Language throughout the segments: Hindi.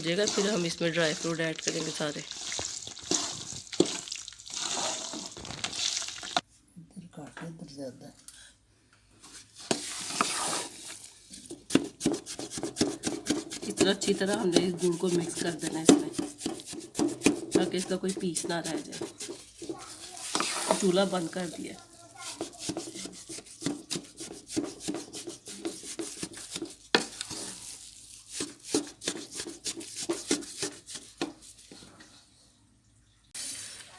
हो जाएगा फिर हम इसमें ड्राई फ्रूट ऐड करेंगे सारे। इधर काट इधर ज़्यादा। इतना अच्छी तरह हमने इस गुड़ को मिक्स कर देना है इसमें, ताकि इसका कोई पीस ना रह जाए। चूल्हा बंद कर दिया।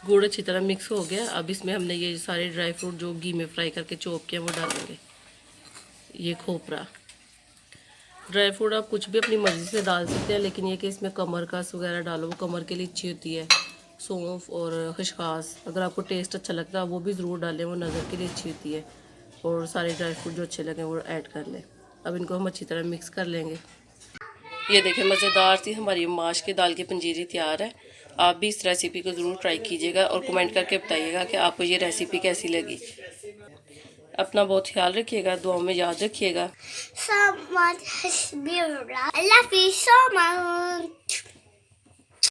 गुड़ अच्छी तरह मिक्स हो गया। अब इसमें हमने ये सारे ड्राई फ्रूट जो घी में फ्राई करके चॉप किया वो डालेंगे। ये खोपरा, ड्राई फ्रूट आप कुछ भी अपनी मर्ज़ी से डाल सकते हैं, लेकिन ये कि इसमें कमरकस वगैरह डालो, वो कमर के लिए अच्छी होती है। सौंफ और खसखस, अगर आपको टेस्ट अच्छा लगता है वो भी ज़रूर डालें, वो नज़र के लिए अच्छी होती है। और सारे ड्राई फ्रूट जो अच्छे लगें वो ऐड कर लें। अब इनको हम अच्छी तरह मिक्स कर लेंगे। ये देखें, मज़ेदार सी हमारी माश की दाल की पंजीरी तैयार है। आप भी इस रेसिपी को ज़रूर ट्राई कीजिएगा और कमेंट करके बताइएगा कि आपको ये रेसिपी कैसी लगी। अपना बहुत ख्याल रखिएगा, दुआओं में याद रखिएगा। So much. I love you so much.